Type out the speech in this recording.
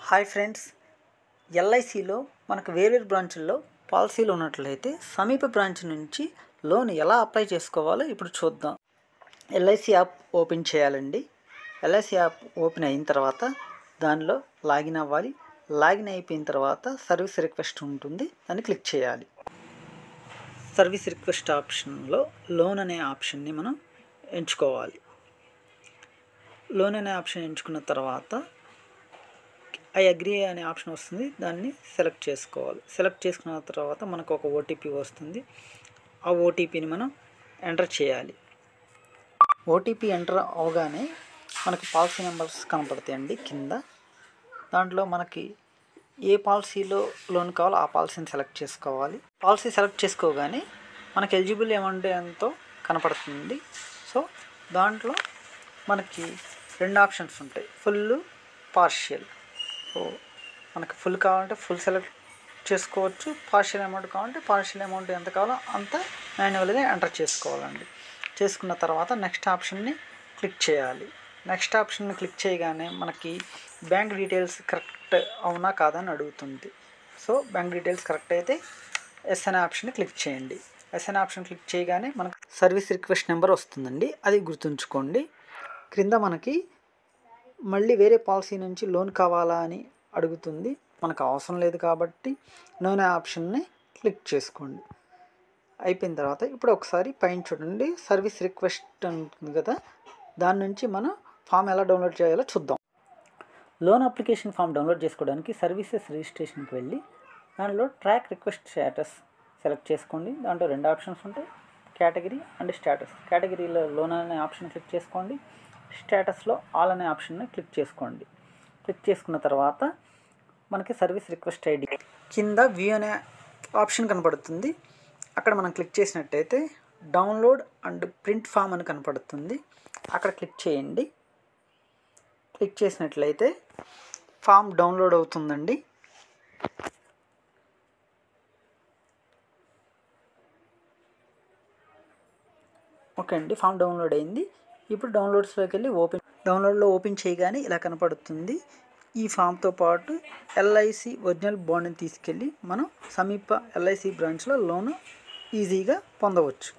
Hi friends, ఎల్ఐసిలో మనకు వేర్వేరు బ్రాంచుల్లో పాలసీలు ఉన్నట్లయితే సమీప బ్రాంచ్ నుంచి లోన్ ఎలా అప్లై చేసుకోవాలో ఇప్పుడు చూద్దాం. ఎల్ఐసి యాప్ ఓపెన్ చేయాలండి. ఎల్ఐసి యాప్ ఓపెన్ అయిన తర్వాత దానిలో లాగిన్ అవ్వాలి. లాగిన్ అయిపోయిన తర్వాత సర్వీస్ రిక్వెస్ట్ ఉంటుంది, దాన్ని క్లిక్ చేయాలి. సర్వీస్ రిక్వెస్ట్ ఆప్షన్లో లోన్ అనే ఆప్షన్ని మనం ఎంచుకోవాలి. లోన్ అనే ఆప్షన్ ఎంచుకున్న తర్వాత ఐ అగ్రీ అనే ఆప్షన్ వస్తుంది, దాన్ని సెలెక్ట్ చేసుకోవాలి. సెలెక్ట్ చేసుకున్న తర్వాత మనకు ఒక ఓటీపీ వస్తుంది. ఆ ఓటీపీని మనం ఎంటర్ చేయాలి. ఓటీపీ ఎంటర్ అవగానే మనకి పాలసీ నెంబర్స్ కనపడతాయండి కింద. దాంట్లో మనకి ఏ పాలసీలో లోన్ కావాలో ఆ పాలసీని సెలెక్ట్ చేసుకోవాలి. పాలసీ సెలెక్ట్ చేసుకోగానే మనకి ఎలిజిబుల్ అమౌంట్ ఎంతో కనపడుతుంది. సో దాంట్లో మనకి రెండు ఆప్షన్స్ ఉంటాయి, ఫుల్, పార్షియల్. సో మనకి ఫుల్ కావాలంటే ఫుల్ సెలెక్ట్ చేసుకోవచ్చు, పార్షియల్ అమౌంట్ కావాలంటే పార్షియల్ అమౌంట్ ఎంత కావాలో అంత మాన్యువల్గా ఎంటర్ చేసుకోవాలండి. చేసుకున్న తర్వాత నెక్స్ట్ ఆప్షన్ని క్లిక్ చేయాలి. నెక్స్ట్ ఆప్షన్ని క్లిక్ చేయగానే మనకి బ్యాంక్ డీటెయిల్స్ కరెక్ట్ అవునా కాదని అడుగుతుంది. సో బ్యాంక్ డీటెయిల్స్ కరెక్ట్ అయితే ఎస్ అనే ఆప్షన్ని క్లిక్ చేయండి. ఎస్ అనే ఆప్షన్ క్లిక్ చేయగానే మనకు సర్వీస్ రిక్వెస్ట్ నెంబర్ వస్తుందండి, అది గుర్తుంచుకోండి. క్రింద మనకి మళ్ళీ వేరే పాలసీ నుంచి లోన్ కావాలా అని అడుగుతుంది. మనకు అవసరం లేదు కాబట్టి నో అనే ఆప్షన్ని క్లిక్ చేసుకోండి. అయిపోయిన తర్వాత ఇప్పుడు ఒకసారి పైన చూడండి, సర్వీస్ రిక్వెస్ట్ ఉంటుంది కదా, దాని నుంచి మనం ఫామ్ ఎలా డౌన్లోడ్ చేయాలో చూద్దాం. లోన్ అప్లికేషన్ ఫామ్ డౌన్లోడ్ చేసుకోవడానికి సర్వీసెస్ రిజిస్ట్రేషన్కి వెళ్ళి దానిలో ట్రాక్ రిక్వెస్ట్ స్టేటస్ సెలెక్ట్ చేసుకోండి. దాంట్లో రెండు ఆప్షన్స్ ఉంటాయి, కేటగిరీ అండ్ స్టేటస్. కేటగిరీలో లోన్ అనే ఆప్షన్ క్లిక్ చేసుకోండి. స్టేటస్లో ఆల్ అనే ఆప్షన్ని క్లిక్ చేసుకోండి. క్లిక్ చేసుకున్న తర్వాత మనకి సర్వీస్ రిక్వెస్ట్ ఐడి కింద వ్యూ అనే ఆప్షన్ కనపడుతుంది. అక్కడ మనం క్లిక్ చేసినట్టయితే డౌన్లోడ్ అండ్ ప్రింట్ ఫామ్ అని కనపడుతుంది, అక్కడ క్లిక్ చేయండి. క్లిక్ చేసినట్లయితే ఫామ్ డౌన్లోడ్ అవుతుందండి. ఓకే అండి, ఫామ్ డౌన్లోడ్ అయింది. ఇప్పుడు డౌన్లోడ్స్లోకి వెళ్ళి డౌన్లోడ్లో ఓపెన్ చేయగానే ఇలా కనపడుతుంది. ఈ ఫామ్తో పాటు ఎల్ఐసి ఒరిజినల్ బాండ్ని తీసుకెళ్ళి మనం సమీప ఎల్ఐసి బ్రాంచ్లో లోను ఈజీగా పొందవచ్చు.